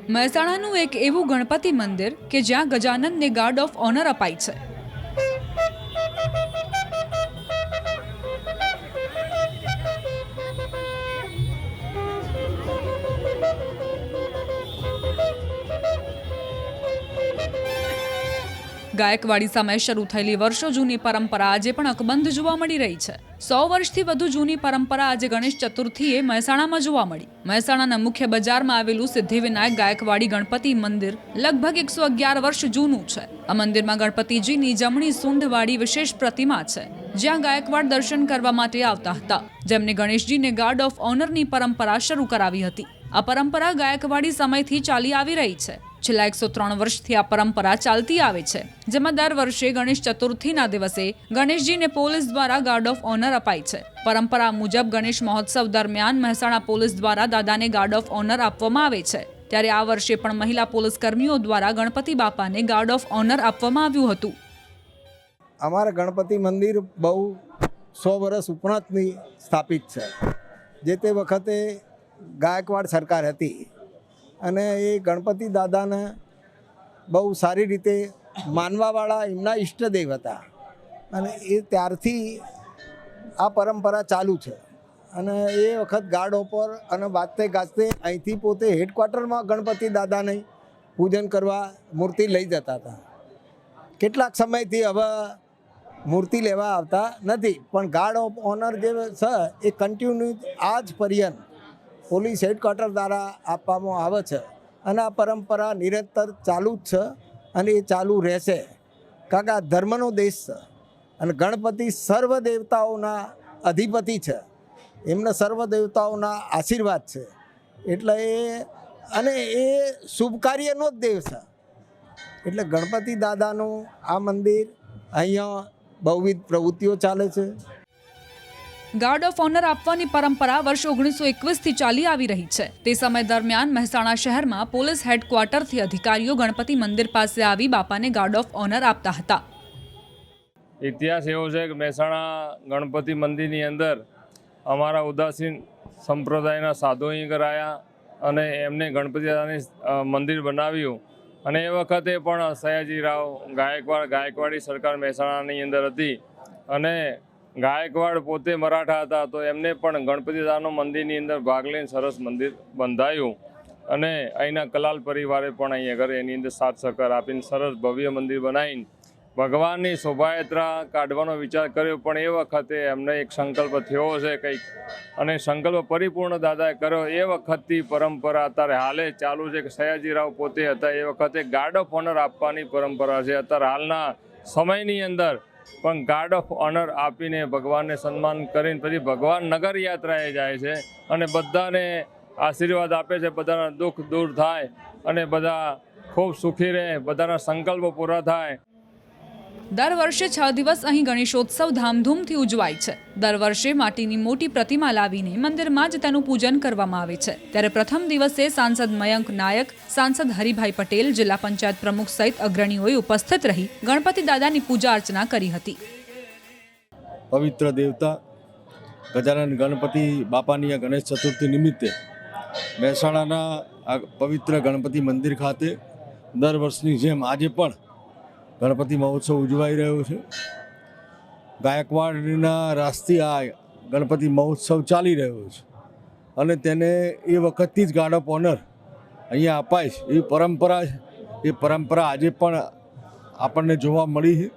મહેસાણાનું એક એવું ગણપતિ મંદિર કે જ્યાં ગજાનનને ગાર્ડ ઓફ ઓનર અપાઈ છે. ગાયકવાડી સમયે શરૂ થયેલી વર્ષો જૂની પરંપરા આજે પણ અકબંધ જોવા મળી રહી છે. 100 વર્ષથી વધુ જૂની પરંપરા આજે ગણેશ ચતુર્થીએ મહેસાણામાં જોવા મળી. મહેસાણાના મુખ્ય બજારમાં આવેલું સિદ્ધિવિનાયક ગાયકવાડી ગણપતિ મંદિર લગભગ 111 વર્ષ જૂનું છે. આ મંદિરમાં ગણપતિજીની જમણી સૂંઢવાળી વિશેષ પ્રતિમા છે, જ્યાં ગાયકવાડ દર્શન કરવા માટે આવતા હતા, જેમને ગણેશજીને ગાર્ડ ઓફ ઓનરની પરંપરા શરૂ કરાવી હતી. આ પરંપરા ગાયકવાડી સમયથી ચાલી આવી રહી છે. છેલ્લા 103 વર્ષથી આ પરંપરા ચાલતી આવે છે, જેમાં દર વર્ષે ગણેશ ચતુર્થીના દિવસે ગણેશજીને પોલીસ દ્વારા ગાર્ડ ઓફ ઓનર અપાય છે. પરંપરા મુજબ ગણેશ મહોત્સવ દરમિયાન મહેસાણા પોલીસ દ્વારા દાદાને ગાર્ડ ઓફ ઓનર આપવામાં આવે છે. ત્યારે આ વર્ષે પણ મહિલા પોલીસ કર્મીઓ દ્વારા ગણપતિ બાપાને ગાર્ડ ઓફ ઓનર આપવામાં આવ્યું હતું. અમારા ગણપતિ મંદિર બહુ 100 વર્ષ ઉપરાંતની સ્થાપિત છે. જે તે વખતે ગાયકવાડ સરકાર હતી અને એ ગણપતિ દાદાને બહુ સારી રીતે માનવાવાળા એમના ઈષ્ટદેવ હતા અને એ ત્યારથી આ પરંપરા ચાલુ છે. અને એ વખત ગાર્ડ ઓપર અને વાજતે ગાજતે અહીંથી પોતે હેડક્વાર્ટરમાં ગણપતિ દાદાને પૂજન કરવા મૂર્તિ લઈ જતા હતા. કેટલાક સમયથી હવે મૂર્તિ લેવા આવતા નથી, પણ ગાર્ડ ઓફ ઓનર જે છે એ કન્ટિન્યુ આજ પર્યંત પોલીસ હેડક્વાર્ટર દ્વારા આપવામાં આવે છે અને આ પરંપરા નિરંતર ચાલુ જ છે અને એ ચાલુ રહેશે. કારણ કે આ ધર્મનો દેશ છે અને ગણપતિ સર્વ દેવતાઓના અધિપતિ છે, એમને સર્વ દેવતાઓના આશીર્વાદ છે, એટલે એ શુભ કાર્યનો જ દેવ છે. એટલે ગણપતિ દાદાનું આ મંદિર અહીંયા બહુવિધ પ્રવૃત્તિઓ ચાલે છે. ગાર્ડ ઓફ ઓનર આપવાની પરંપરા વર્ષ 1921થી ચાલી આવી રહી છે. તે સમય દરમિયાન મહેસાણા શહેરમાં પોલીસ હેડક્વાર્ટરથી અધિકારીઓ ગણપતિ મંદિર પાસે આવી બાપાને ગાર્ડ ઓફ ઓનર આપતા હતા. ઇતિહાસ એવો છે કે મહેસાણા ગણપતિ મંદિરની અંદર અમારા ઉદાસીન સંપ્રદાયના સાધુઓ કરાયા અને એમને ગણપતિ દાદાની મંદિર બનાવ્યું. અને એ વખતે પણ સયાજીરાવ ગાયકવાડી સરકાર મહેસાણાની અંદર હતી અને ગાયકવાડ પોતે મરાઠા હતા, તો એમને પણ ગણપતિ દાદાનું મંદિરની અંદર ભાગ લઈને સરસ મંદિર બંધાયું અને અહીંના કલાલ પરિવારે પણ અહીં આગળ એની અંદર સાથ સહકાર આપીને સરસ ભવ્ય મંદિર બનાવીને ભગવાનની શોભાયાત્રા કાઢવાનો વિચાર કર્યો. પણ એ વખતે એમને એક સંકલ્પ થયો છે કંઈક, અને સંકલ્પ પરિપૂર્ણ દાદાએ કર્યો. એ વખતથી પરંપરા અત્યારે હાલે ચાલુ છે કે સયાજીરાવ પોતે હતા એ વખતે ગાર્ડ ઓફ ઓનર આપવાની પરંપરા છે. અત્યારે હાલના સમયની અંદર પણ ગાર્ડ ઓફ ઓનર આપીને ભગવાનને સન્માન કરીને પછી ભગવાન નગર યાત્રાએ જાય છે અને બધાને આશીર્વાદ આપે છે, બધાના દુઃખ દૂર થાય અને બધા ખૂબ સુખી રહે, બધાના સંકલ્પો પૂરા થાય. દર વર્ષે 6 દિવસ અહીં ગણેશોત્સવ ધામધૂમથી ઉજવાય છે. દર વર્ષે માટીની મોટી પ્રતિમા લાવીને મંદિરમાં જ તેનું પૂજન કરવામાં આવે છે. ત્યારે પ્રથમ દિવસે સાંસદ મયંક નાયક, સાંસદ હરિભાઈ પટેલ, જિલ્લા પંચાયત પ્રમુખ સહિત અગ્રણીઓએ ઉપસ્થિત રહી ગણપતિ દાદાની પૂજા અર્ચના કરી હતી. પવિત્ર દેવતા ગજાનન ગણપતિ બાપાની ગણેશ ચતુર્થી નિમિત્તે મહેસાણાના આ પવિત્ર ગણપતિ મંદિર ખાતે દર વર્ષની જેમ આજે પણ ગણપતિ મહોત્સવ ઉજવાઈ રહ્યો છે. ગાયકવાડના રાષ્ટ્રીય આ ગણપતિ મહોત્સવ ચાલી રહ્યો છે અને તેને એ વખતથી જ ગાર્ડ ઓફ ઓનર અહીંયા અપાય છે એવી પરંપરા છે. એ પરંપરા આજે પણ આપણને જોવા મળી છે.